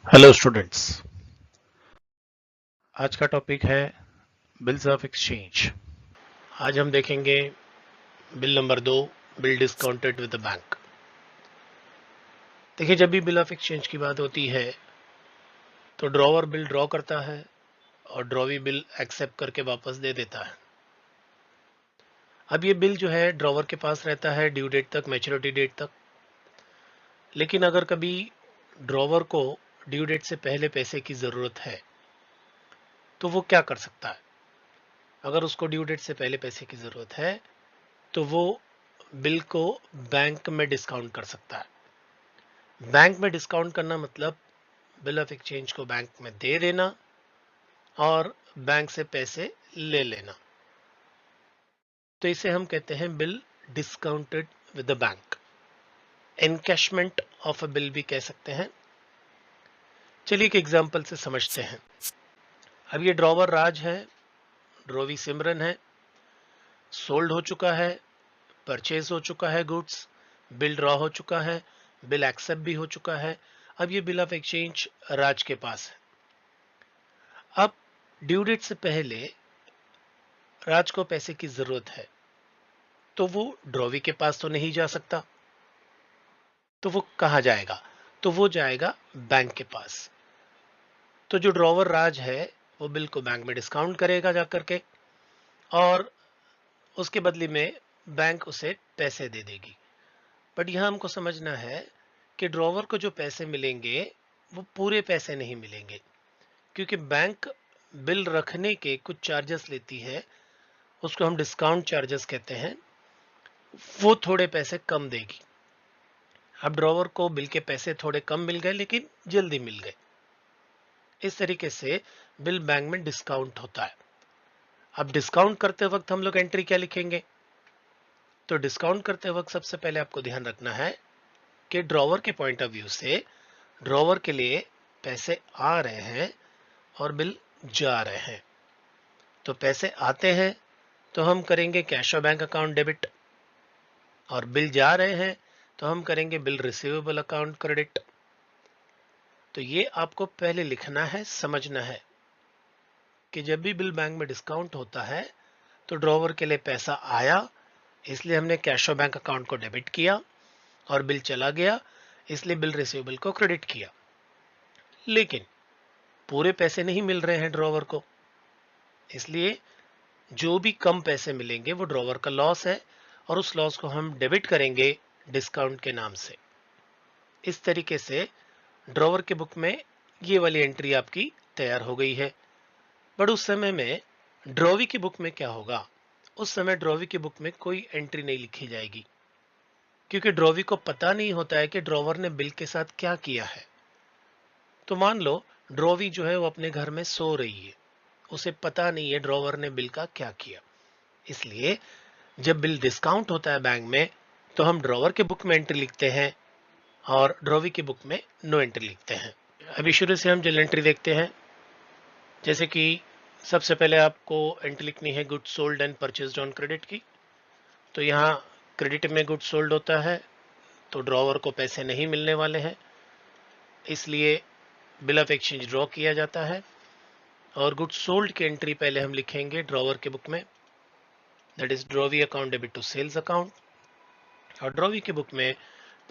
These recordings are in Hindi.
Hello students. आज का टॉपिक है बिल्स ऑफ एक्सचेंज। आज हम देखेंगे bill number 2, bill discounted with the bank. देखिए, जब भी बिल ऑफ एक्सचेंज की बात होती है तो ड्रॉवर बिल ड्रॉ करता है और ड्रॉवी बिल एक्सेप्ट करके वापस दे देता है। अब ये बिल जो है ड्रॉवर के पास रहता है ड्यू डेट तक, मैच्योरिटी डेट तक। लेकिन अगर कभी ड्रॉवर को ड्यू डेट से पहले पैसे की ज़रूरत है तो वो क्या कर सकता है? अगर उसको ड्यू डेट से पहले पैसे की ज़रूरत है तो वो बिल को बैंक में डिस्काउंट कर सकता है। बैंक में डिस्काउंट करना मतलब बिल ऑफ एक्सचेंज को बैंक में दे देना और बैंक से पैसे ले लेना। तो इसे हम कहते हैं bill discounted with the bank. Encashment of a bill भी कह सकते हैं। चलिए एक एग्जांपल से समझते हैं। अब ये ड्रॉवर राज है, ड्रॉवी सिमरन है, सोल्ड हो चुका है, परचेज हो चुका है गुड्स, बिल ड्रॉ हो चुका है, बिल एक्सेप्ट भी हो चुका है। अब ये बिल ऑफ एक्सचेंज राज के पास है। अब ड्यू डेट से पहले राज को पैसे की जरूरत है तो वो ड्रॉवी के पास तो नहीं जा सकता, तो वो कहां जाएगा? तो वो जाएगा बैंक के पास। तो जो ड्रॉवर राज है वो बिल को बैंक में डिस्काउंट करेगा जाकर के, और उसके बदले में बैंक उसे पैसे दे देगी। बट यहां हमको समझना है कि ड्रॉवर को जो पैसे मिलेंगे वो पूरे पैसे नहीं मिलेंगे, क्योंकि बैंक बिल रखने के कुछ चार्जेस लेती है, उसको हम डिस्काउंट चार्जेस कहते हैं। वो थोड़े पैसे कम देगी। अब ड्रॉवर को बिल के पैसे थोड़े कम मिल गए लेकिन जल्दी मिल गए। इस तरीके से बिल बैंक में डिस्काउंट होता है। अब डिस्काउंट करते वक्त हम लोग एंट्री क्या लिखेंगे? तो डिस्काउंट करते वक्त सबसे पहले आपको ध्यान रखना है कि ड्रॉवर के पॉइंट ऑफ व्यू से ड्रॉवर के लिए पैसे आ रहे हैं और बिल जा रहे हैं। तो पैसे आते हैं तो हम करेंगे कैश और बैंक अकाउंट डेबिट, और बिल जा रहे हैं तो हम करेंगे बिल रिसीवेबल अकाउंट क्रेडिट। तो ये आपको पहले लिखना है, समझना है कि जब भी बिल बैंक में डिस्काउंट होता है तो ड्रॉवर के लिए पैसा आया, इसलिए हमने कैश और बैंक अकाउंट को डेबिट किया, और बिल चला गया इसलिए बिल रिसीवेबल को क्रेडिट किया। लेकिन पूरे पैसे नहीं मिल रहे हैं ड्रॉवर को, इसलिए जो भी कम पैसे मिलेंगे वो ड्रॉवर का लॉस है, और उस लॉस को हम डेबिट करेंगे डिस्काउंट के नाम से। इस तरीके से ड्रॉवर के बुक में ये वाली एंट्री आपकी तैयार हो गई है। बट उस समय में ड्रॉवी की बुक में क्या होगा? उस समय ड्रॉवी की बुक में कोई एंट्री नहीं लिखी जाएगी, क्योंकि ड्रॉवी को पता नहीं होता है कि ड्रॉवर ने बिल के साथ क्या किया है। तो मान लो ड्रॉवी जो है वो अपने घर में सो रही है, उसे पता नहीं है ड्रॉवर ने बिल का क्या किया। इसलिए जब बिल डिस्काउंट होता है बैंक में तो हम ड्रॉवर के बुक में एंट्री लिखते हैं और ड्रॉवी की बुक में नो एंट्री लिखते हैं। अभी शुरू से हम जनरल एंट्री देखते हैं। जैसे कि सबसे पहले आपको एंट्री लिखनी है goods sold and purchased on credit की। तो यहाँ क्रेडिट में गुड्स सोल्ड होता है तो ड्रॉवर को पैसे नहीं मिलने वाले हैं, इसलिए बिल ऑफ एक्सचेंज ड्रॉ किया जाता है। और गुड्स सोल्ड की एंट्री पहले हम लिखेंगे ड्रॉवर के बुक में, that is drawee account debit to sales account, और ड्रॉवी के बुक में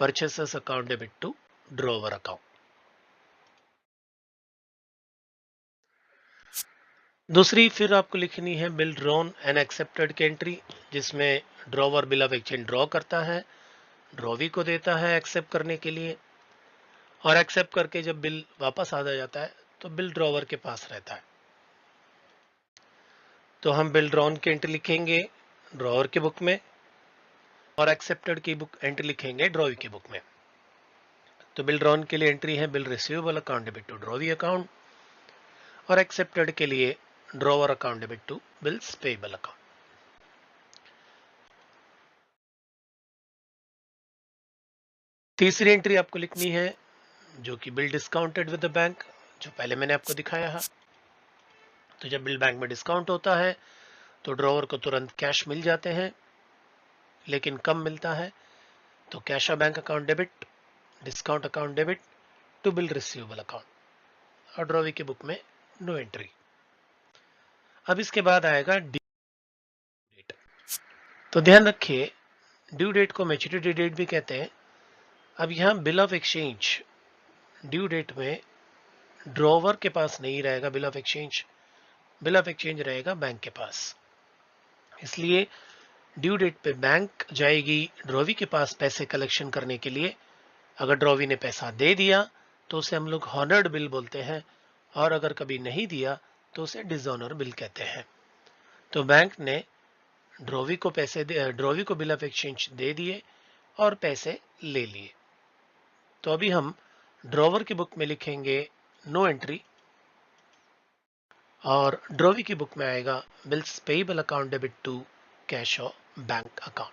purchasers account debit to drawer account. दूसरी फिर आपको लिखनी है बिल ड्रॉन एंड एक्सेप्टेड की एंट्री, जिसमें drawer bill of exchange draw करता है, ड्रॉवी को देता है एक्सेप्ट करने के लिए, और एक्सेप्ट करके जब बिल वापस आ जाता है तो बिल ड्रॉवर के पास रहता है। तो हम बिल ड्रॉन की एंट्री लिखेंगे ड्रॉवर के बुक में, और एक्सेप्टेड की बुक एंट्री लिखेंगे ड्रॉवी की बुक में। तो बिल ड्रॉन के लिए एंट्री है bill receivable account debit to drawee account, और एक्सेप्टेड के लिए drawer account debit to bills payable account. तीसरी एंट्री आपको लिखनी है जो कि bill discounted with the bank, जो पहले मैंने आपको दिखाया है। तो जब बिल बैंक में डिस्काउंट होता है तो ड्रॉवर को तुरंत कैश मिल जाते हैं, लेकिन कम मिलता है। तो कैश और bank account debit, discount account debit to bill receivable account. और ड्रॉवी की बुक में नो एंट्री। अब इसके बाद आएगा ड्यू डेट। तो ध्यान रखिए, ड्यू डेट को मैच्योरिटी डेट भी कहते हैं। अब यहाँ bill of exchange due date में ड्रॉवर के पास नहीं रहेगा। बिल ऑफ एक्सचेंज रहेगा बैंक के पास। इसलिए ड्यू डेट पे बैंक जाएगी ड्रॉवी के पास पैसे कलेक्शन करने के लिए। अगर ड्रॉवी ने पैसा दे दिया तो उसे हम लोग हॉनर्ड बिल बोलते हैं, और अगर कभी नहीं दिया तो उसे डिसऑनर बिल कहते हैं। तो बैंक ने ड्रॉवी को बिल ऑफ एक्सचेंज दे दिए और पैसे ले लिए। तो अभी हम ड्रॉवर की बुक में लिखेंगे नो एंट्री, और ड्रॉवी की बुक में आएगा bills payable account debit to cash और बैंक अकाउंट।